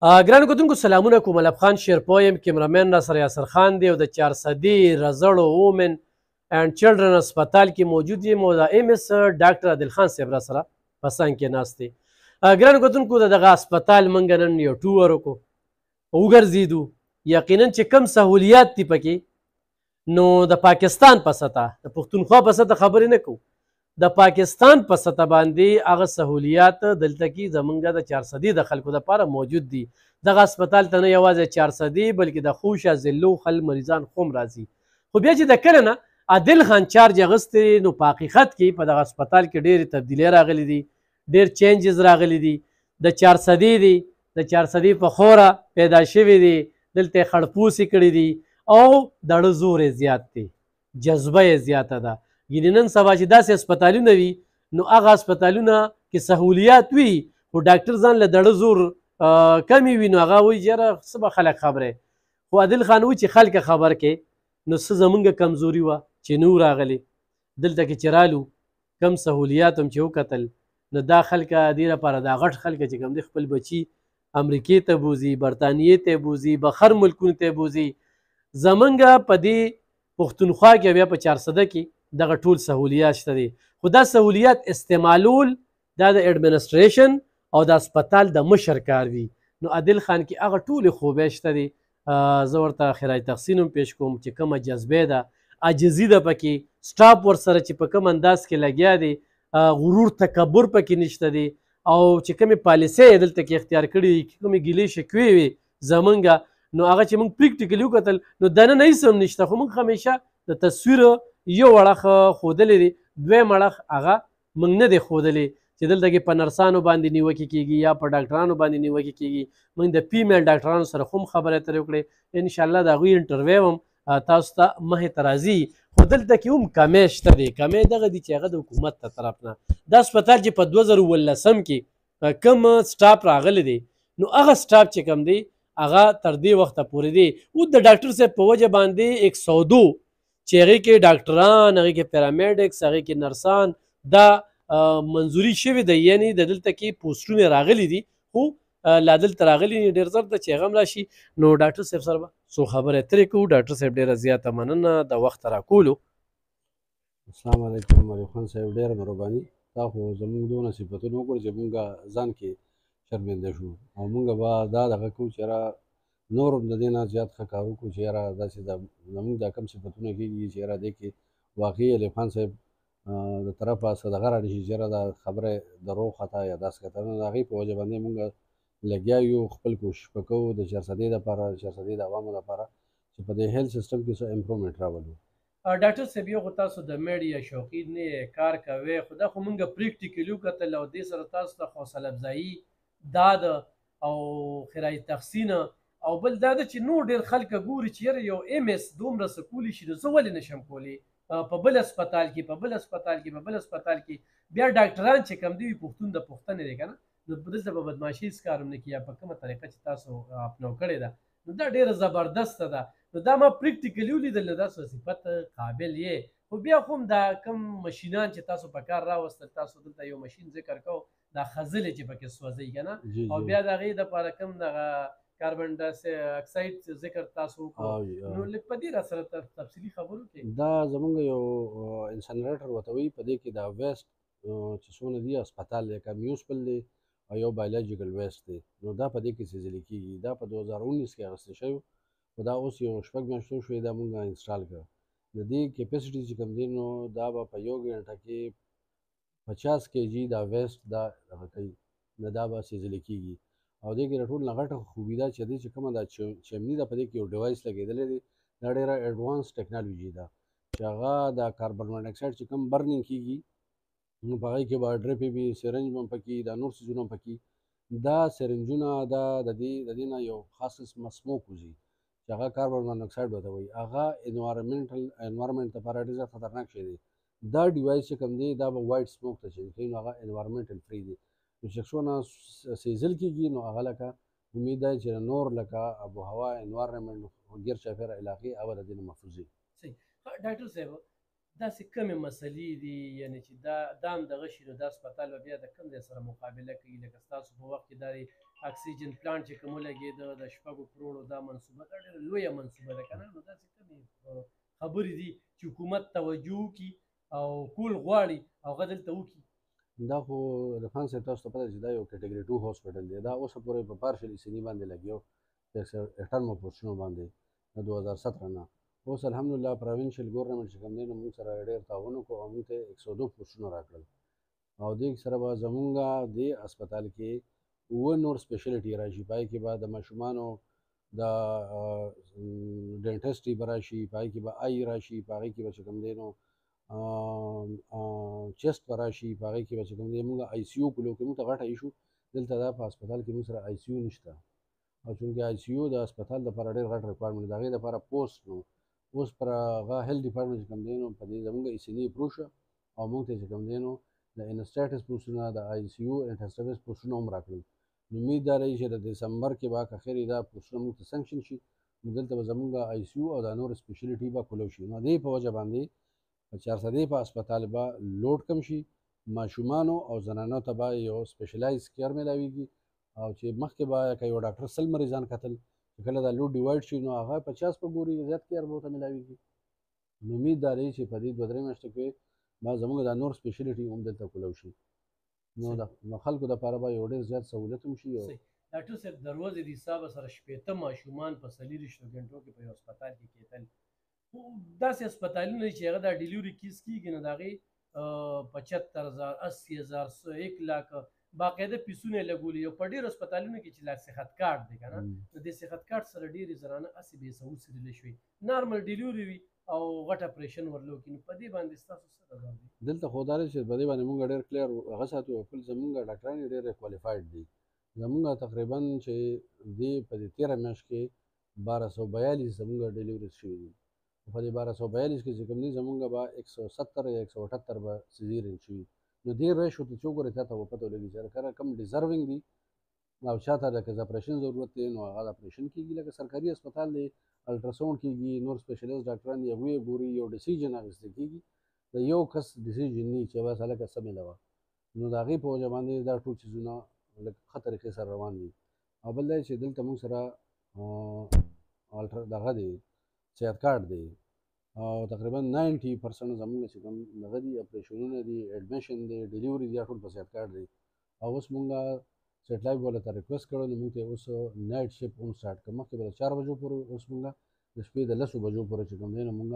ګرانو کتونکو سلامونه کوم. ملب خان شیرپو یم، کیمرامین ناصر یاسر خان دی او د 400 رزړو وومن اینڈ چلډرن هسپتال کې موجود یم او د ایم اس ډاکټر عادل خان صاحب را سره په څنګ کې ناست دی. ګرانو کتونکو د دغه هسپتال موږ نن یو ټور وکړو، وګرځېدو. یقینا چې کم سهولیات دي پکې نو د پاکستان په سطح، د پښتونخوا په سطح خبرې نه کوو، د پاکستان په سطح باندې هغه سهولیات دلته کې زمونږ د 400 د خلکو دپاره موجود دي. دغه هسپتال ته نه یوازې 400 بلکې د خوشه ضلعو خلک مریضان خو هم راځي. خو بیا چې د کله نه عادل خان چارج اخیستی نو په حقیقت کې په دغه هسپتال کې ډېرې تبدیلۍ راغلي دي، ډېر چینجز راغلي دي. د 400 دي، د 400 په خوره پیدا شوي دي، دلته یې خړپوسې کړي دي او دړه زور یې زیات دی، جذبه یې زیاته ده. یعنې نن سبا چې داسې هسپتالونه وي نو هغه هسپتالونه کې سهولیات وي خو ډاکټر ځان له دړه زور کمې وي نو هغه وایي چې یاره څه به خلک خبرې. خو عادل خان وایي چې خلک خبر کې نو څه زمونږ کمزوري وه چې نو راغلې دلته کې چې رالو کم سهولیات هم چې وکتل نو دا خلک دې لپاره دا غټ خلک چې کوم دي خپل بچي امریکې ته بوځي، برطانیې ته بوځي، بخر ملکونو ته بوځي. زمونږ په دې پښتونخوا کې بیا په 400 کې دغه ټول سهولیات شته دي، خو دا سهولیات استعمالول دا د اډمنسټریشن او د هسپتال د مشر کار وي. نو عادل خان کې هغه ټولې خوبۍ شته دي. زه ورته خیرای تحسین هم پیش کوم چې کومه جذبې ده، عاجزي ده پکې، سټاف ورسره چې په کوم انداز کې لګیا دی، غرور تکبر پکې نشته دی او چې کومې پالیسۍ یې دلته کې اختیار کړي دي، کومې ګیلې شکوې وي زمونږ نو هغه چې موږ پریکټیکلي وکتل نو دننه هېڅ هم نشته. خو موږ همیشه د تصویر یو اړخ ښودلی دی، دویم اړخ هغه موږ نه دی ښودلی چې دلته کې په نرسانو باندې نیوکې کېږي یا په ډاکټرانو باندې نیوکې کېږي. موږ د فیمیل ډاکټرانو سره خو هم خبرې اترې وکړې، انشاءالله د هغوی انټرویو هم تاسو ته مخې ته راځي. خو دلته کې هم کمی شته دی. کمی دغه دی چې هغه د حکومت ته طرف نه دا هسپتال چې په 2019 کې کوم سټاف راغلی دی نو هغه سټاف چې کوم دی هغه تر دې وخته پورې دی او د ډاکټر صاحب په وجه باندې 102 چې هغې کې ډاکټران، هغې کې پیرامیډکس، هغې کې نرسان دا منظوري شوې ده، یعنی د دلته کې پوسټونه راغلي دي خو لا دلته راغلي ډېر زر ده چې هغه هم راشي. نو ډاکټر صاحب سره به څو خبرې اترې کوو. ډاکټر صاحب ډېره زیاته مننه د وخت راکولو. السلام علیکم ملک خان صاحب، ډېره مهرباني. تا خو زموږ دونه صفتونه وکړل چې مونږ ځان کې شرمنده شو او مونږ به دا دغه کوو چې یاره نور هم د دې نه زیات ښه کار وکړو چې یاره داسې زموږ دا کم صفتونه کېږي چې یاره دې کې واقعي علیف خان صاحب د طرفه څه دغه رانشي چې یاره دا خبره دروغ خطا یا داسې خطا نه د هغې په وجه باندې مونږ لګیا یو، خپل کوشش به کوو د 400 دپاره، د 400 د عوامو لپاره چې په دې هیلث سیسټم کې څه امپرومنټ راولو. ډاکټر صاحب یو خو تاسو د میډیا شوقین نه کار کوئ، خو دا خو مونږ پریکټیکلي وکتل او دې سره تاسو ته حوصله افزایي دا ده او خیرای تحسین او بل دا ده چې نور ډېر خلک ګوري چې یاره یو ایم اس دومره څه کولی شي نو زه ولې نشم کولی په بل هسپتال کې په بل هسپتال کې په بل هسپتال کې بیا ډاکټران چې کم دي پښتون د پښتنې دی که نه نو دلته به بدماشي هېڅ کار هم نه کړي یا په کومه طریقه چې تاسو اپنو کړې ده نو دا ډېره زبردسته ده. نو دا ما پریکټیکلي ولیدل نو دا صفت قابل یې. خو بیا خو هم دا کم مشینان چې تاسو په کار راوستل، تاسو دلته یو مشین ذکر کو دا خځلې چې پکې سوځوي که نه او بیا د هغې دپاره کم دغه کاربن ډای اکساید ذکر تاسو وکړو نو لږ په دې را سره تفصیلي خبرو کې دا زمونږ یو انسنریټر ورته وایي، په دې کې دا ویسټ چې څونه دي هسپتال دی که میوسپل دی او یو بایولوجیکل ویسټ دی نو دا په دې کې سېزلي کېږي. دا په 2019 کې اخیستل شوی خو دا اوس یو 6 میاشتو شوې دا مونږ انسټال کړه. د دې کیپیسټي چې کوم دی نو دا به په یو ګنټه کې 50 kg دا ویسټ دا دغه کوي نو دا به سېزلي کېږي او دې کې د ټول نه غټه خوبي دا چې دې چې کومه دا چمني ده په دې کې یو ډیوایس لګېدلی دی. دا ډېره ایډوانس ټیکنالوژي ده چې هغه د کاربن موناکساید چې کوم برنینګ کېږي نو په هغې کې به ډرپې وي، سرنج به هم پکې دا نور څیزونه هم پکې. دا سرنجونه دا د دې نه یو خاص قسمه سموک وځي چې هغه کاربن موناکساید ورته وایي، هغه انوایرمنټ لپاره ډېر زیات خطرناک شی دی. دا ډیوایس چې کوم دی دا به وایټ سموک ته چینج کوي نو هغه انوایرمنټل فری دی. نو چې څونه سیزل کېږي نو هغه لکه امید ده چې نور لکه آب و هوا انوایرمنټ ګیر چاپېره علاقې هغه د دې نه محفوظ وي. صحیح. ډاکټر صاحب داسې کمې مسلې دي یعنې چې دا هم دغه شي نو دا هسپتال به بیا د کوم ځای سره مقابله کوي لکه ستاسو په وخت کې دا د اکسیجن پلانټ چې کوم ولګېده د 6 کروړو دا منصوبه دا ډېره لویه منصوبه ده که نه نو داسې کمې خبرې دي چې حکومت توجه وکړي او کول غواړي او هغه دلته وکړي. دا خو عرفان صاحب تاسو ته پته چې دا یو کټګري 2 هاسپټل دی دا اوسه پورې په پارشلي سینې باندې لګیو په 158 پوسټونو باندې د 2017 نه اوس الحمدلله پروینشل ګورنمنټ چې کوم دی نو موږ سره ډېر تعاون وکړو او موږ ته 102 پوسټونه راکړل او دې سره به زمونږه دې هسپتال کې اووه نور سپیشلټي راشي پای کې به د ماشومانو د ډینټسټي به راشي پای کې به آی راشي په هغې کې به چې کوم دی نو چیسټ به راشي په هغې کې به چې کوم دی موږ آی سی یو کولو کې موږ ته غټه ایشو دلته دا په هسپتال کې موږ سره آی سی یو نشته او چونکې آی سی یو د هسپتال دپاره ډېر غټ ریکوایرمنټ د هغې دپاره پوسټ نو اوس پر هغه هیلث ډپارټمنټ چې کوم دی نو په دې زموږ ایسنې اپروچ شوه او موږ ته چې کوم دی نو د انسټاټس پوسټونه د آی سی یو انټسټویس پوسټونه هم راکړل نو امید دا رهي چې د دسمبر کې به که خیر دا پوسټونه موږ ته سنکشن شي نو دلته به زموږ آی سی یو او دا نور سپیشلټي به کولو شي نو دې په وجه باندې په 400 په هسپتال به لوډ کم شي ماشومانو او زنانو ته به یو سپیشلایز کیر میلاویږي او چې مخکې به که یو ډاکټر 100 مریضان کتل چې کله دا لوډ ډیوایډ شي نو هغه 50 په ګوري زیات کیر به ورته میلاویږي نو امید دا دی چې په دې 2-3 میاشتو کې به زموږ دا نور سپیشلټي هم دلته کولو شي نو خلکو دپاره به یو ډېر زیات سهولت هم شي ډاکټر صاحب د ورځې د حسابه سره 80 ماشومان په 40 غنټو کې په یو هسپتال کې کېدل داسې هسپتالونه چې هغه دا ډیلیوري کیس کېږي نو د هغې 75,000 80,000 1 لاک باقاعده پیسونه یې لګولي او په ډېرو هسپتالونو کې چې لا صحت کارت دی که نه نو د صحت کارت سره ډېرې زنانه هسې بې سوسرېدلې شوي نارمل ډیلیوري وي او غټ اپریشن ورله وکړي نو په دې باندې ستاسو څه نظر دی دلته خو دا دی چې په دې باندې موږ ډېر کلیر هغه ساتو او بل زموږ ډاکټران یې ډېر کوالیفاید دي زموږ تقریبا چې دې په دې 13 میاشت کې 1242 زموږ ډیلیوري شوي دي په دې 1242 کې چې کوم دي زموږ به 170 یا 178 به سیزیرین شوي نو دې ریشو ته چې وګورې تا ته به پته ولګي چې هر کم ډیزرونګ دي او چاته د که اپریشن ضرورت دی نو هغه اپریشن کېږي لکه سرکاري هسپتال دی الټراساونډ کېږي نور سپیشلیست ډاکټران دي هغوی یې ګوري یو ډیسیژن اخیستل کېږي د یو کس ډیسیژن نه چې بس هلکه څه میلاوه نو د هغې په وجه باندې دا ټول چیزونه لږ ښه طریقې سره روان دي او بل دا چې دلته موږ سره دغه دی صحت کارت دی او تقریبا 90% زموږ چې کوم دغه دي اپریشنونه دي اډمیشن دی ډیلیوري دی ټول په صحت کارت دی او اوس موږ سیټ لایف والا ته ریکوست کړو نو موږ ته اوس نایټ شفټ هم سټارټ کړو مخکې به د 4 بجو پورې اوس موږ د شپې د 10 بجو پورې چې کوم دی نو موږ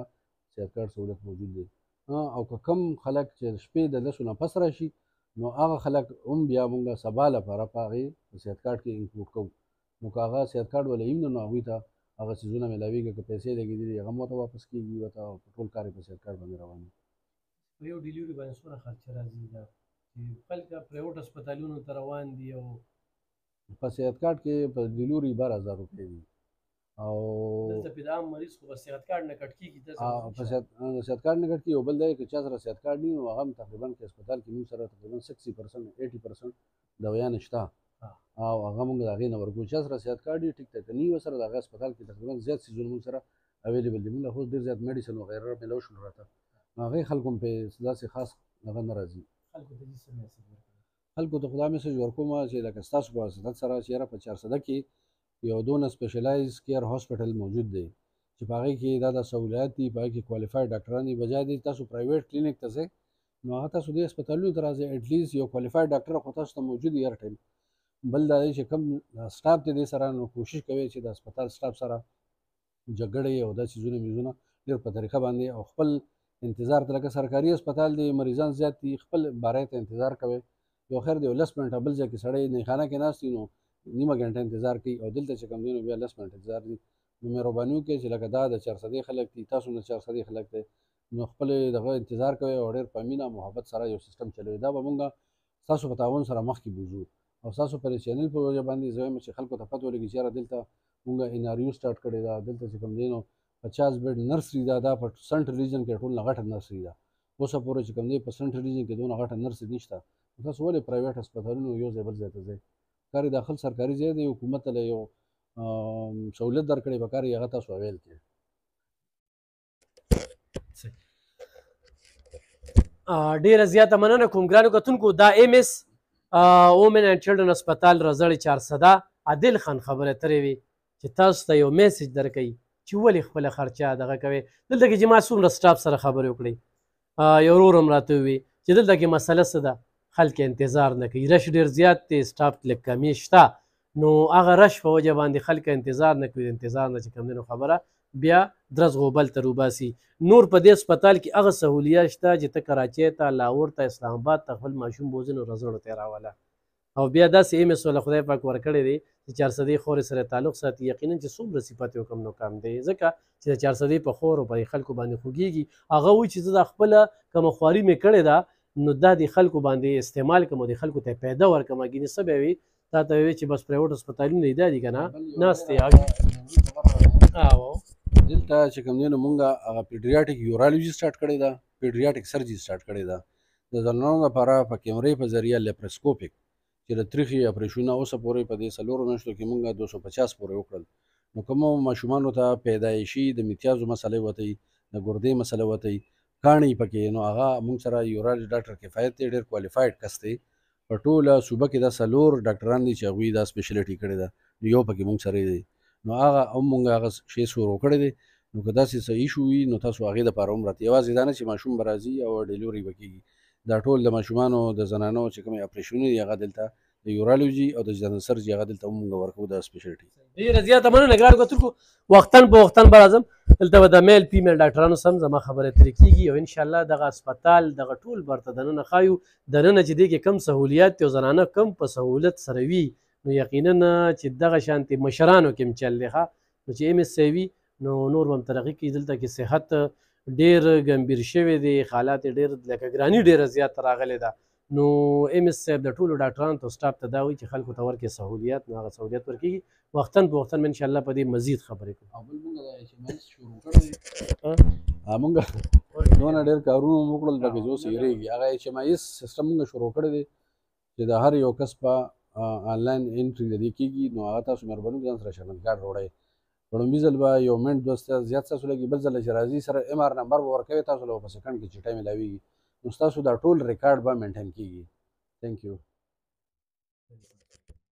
صحت کارت سہولت موجود دی او که کم خلک چې شپې د 10 نه پس راشي نو هغه خلک هم بیا موږ سبا لپاره په هغې صحت کارت کې انکلوډ کوو نو که هغه صحت کارت ولې وي نو هغوی ته هغه څیزونه میلاویږي که پیسې لګېدلي هغه هم ورته واپس کېږي ورته ټول کار یې په صحت کارت باندې روان وي په یو ډیلیوري باندې څومره خرچه راځي دا چې خلک پرایوټ هسپتالونو ته روان دي او په صحت کارت کې په ډیلیوري 12,000 روپۍ دي او دلته په عام مریض خو په صحت کارت نه کټ کېږي په صحت کارت نه کټ کېږي او بل دی که چا سره صحت کارت نه وي نو هغه هم تقریبا کې هسپتال کې موږ سره تقریبا 60% 80% دوايانې شته او هغه موږ د هغې نه ورکوو چا سره صحت کارت وي ټیک ده که نه وي ورسره د هغه هسپتال کې تقریبا زیات څیزونه موږ سره اویلیبل دي موږ له خو ډېر زیات میډیسن وغیره میلاو شول راته نو هغې خلکو هم پرې داسې خاص هغه نه راځي خلکو ته خو دا میسج ورکوم چې لکه ستاسو په واسطت سره چې یاره په 400 کې یو دونه سپیشلایز کیر هاسپټل موجود دی چې په هغې کې دا سهولیات دي په هغې کې کوالیفاید ډاکټران دي بجای دی تاسو پرایویټ کلینیک ته ځئ نو هغه تاسو دې هسپتالونو ته راځئ اټلیسټ یو کوالیفاید ډاکټر خو تاسو ته موجود وي هر ټایم بل دا دی چې کوم سټاف دی دې سره نو کوشش کوئ چې د هسپتال سټاف سره جګړې او دا څیزونه میزونه ډېر په طریقه باندې او خپل انتظار ته لکه سرکاري هسپتال دی مریضان زیات دي خپل باری ته انتظار کوئ یو خیر دی 10 منټه بل ځای کې سړی نېخانه کې ناست وي نو نیمه ګنټه انتظار کوي او دلته چې کوم دی نو بیا 10 منټه انتظار دي نو مهرباني وکړئ چې لکه دا د 400 خلک دي تاسو نه 400 خلک دی نو خپل دغه انتظار کوئ او ډېر په مینه محبت سره یو سیستم چلوي دا به مونږ ستاسو په تعاون سره مخکې بوځو او ستاسو پر چینل په وجه باندې زه وایم چې خلکو ته پته ولګي چې یاره دلته مونږ ان آر یو سټارټ کړې ده دلته چې کوم دی نو 50 بیډ نرسري ده دا په سنټ ریجن کې ټول نه غټه نرسري ده اوسه پورې چې کوم دی په سنټ ریجن کې دونه غټه نرسري نشته تاسو ولې پرایویټ هسپتالونو یو ځای بل ځای ته ځئ کار یې داخل سرکاري ځای دی حکومت له یو سهولت درکړې به کار یې هغه تاسو اویل کړئ ډیره زیاته مننه کوم ګرانو کتونکو. دا ایم اس وومن اینډ چلډرن هسپتال رزړې 400 عادل خان خبره ترې وي چې تاسو ته یو میسج درکوي چې ولې خپله خرچه دغه کوئ. دلته کې چې ما څومره سټاف سره خبرې وکړئ، یو ورور هم راته ووي چې دلته کې مسله څه ده، خلک انتظار نه کوي، رش ډېر زیات دی، سټاف لږ کمې شته، نو هغه رش په وجه باندې خلک انتظار نه کوي. انتظار نه چې کوم دی نو خبره بیا درز غوبل ته روباسي. نور په دې هسپتال کې هغه سهولیات شته چې ته کراچۍ ته، لاهور ته، اسلام آباد ته خپل ماشوم بوځې نو رزړو ته یې راوله. او بیا داسې ایم اس والا خدای پاک ورکړی دی چې 400 خورې سره تعلق ساتي. یقینا چې څومره صفت یې وکړم نو کم دی، ځکه چې د 400 په خور او په خلکو باندې خوږېږي. هغه وایي چې زه دا خپله کومه خواري مې کړې ده نو دا د خلکو باندې استعمال کوم او د خلکو ته پیدا ورکوم. ګینې څه به وي تا ته وایي چې بس پرایویټ هسپتالونه یې دا دي که نه ناست دی. دلته چې کوم دی نو مونږ هغه پیډریاټیک یورالوجي سټارټ کړې ده، پیډریاټیک سرجري سټارټ کړې ده. د زنانو لپاره په کیمرې په ذریعه لیپروسکوپیک چې د تریخي اپریشنونه اوسه پورې په دې 4 میاشتو کې مونږ 250 پورې وکړل. نو کومو ماشومانو ته پیدایشي د امتیازو مسلې وته، د ګردې مسله وته، کاڼي پکې، نو هغه مونږ سره یورالوجي ډاکټر کفایت دی، ډېر کوالیفاید کس دی. په ټوله صوبه کې دا 4 ډاکټران دي چې هغوی دا سپیشلیټي کړې ده، یو پکې مونږ سره دی. نو هغه هم مونږ هغه شی شروع کړی دی. نو که داسې څه ایشو وي نو تاسو هغې دپاره هم راته یوازې دا نه چې ماشوم به راځي او ډیلیوري به کېږي. دا ټول د ماشومانو د زنانو چې کومې اپریشنونه دي هغه دلته د یورالوجي او د جنرال سرجري هغه دلته هم مونږ ورکوو دا سپیشلټي. ډېره زیاته مننه ګرانو کتونکو. وختاً په وختاً به راځم دلته به د میل فیمیل ډاکټرانو سم زما خبرې ترې کېږي او انشاءالله دغه هسپتال دغه ټول برته دننه ښایو. دننه چې دې کې کم سهولیات دي او زنانه کم په سهولت سره وي نو یقینا چې دغه شانتې مشرانو کې هم چل دی ښه. نو چې ایم اس سی وي نو نور به هم ترقي کوي. دلته کې صحت ډېر ګمبیر شوی دی، حالات یې ډېر لکه ګراني ډېره زیاته راغلې ده. نو ایم اس صاحب د ټولو ډاکټرانو ته سټاف ته دا وایي چې خلکو ته ورکړي سهولیات، نو هغه سهولیات ورکېږي. وختاً په وختاً به انشاءالله په دې مزید خبرې کوو. او بل مونږ د ایچ ایم ایس شروع کړی دی، مونږ دونه ډېر کارونه مو وکړل لکه چې اوس هېرېږي. هغه ایچ ایم ایس سیسټم مونږ شروع کړی دی چې د هر یو کس په آنلاین انټري د دې کېږي. نو هغه تاسو مهرباني ځان سره شنل کارډ راوړئ. په لومړي ځل به یو منټ زیات ستاسو لګي، بل ځل چې راځي سره ایم آر نمبر به ورکوي تاسو له په سکنډ کې چې ټایم میلاویږي نو ستاسو دا ټول ریکارډ به مینټین کېږي. Thank you.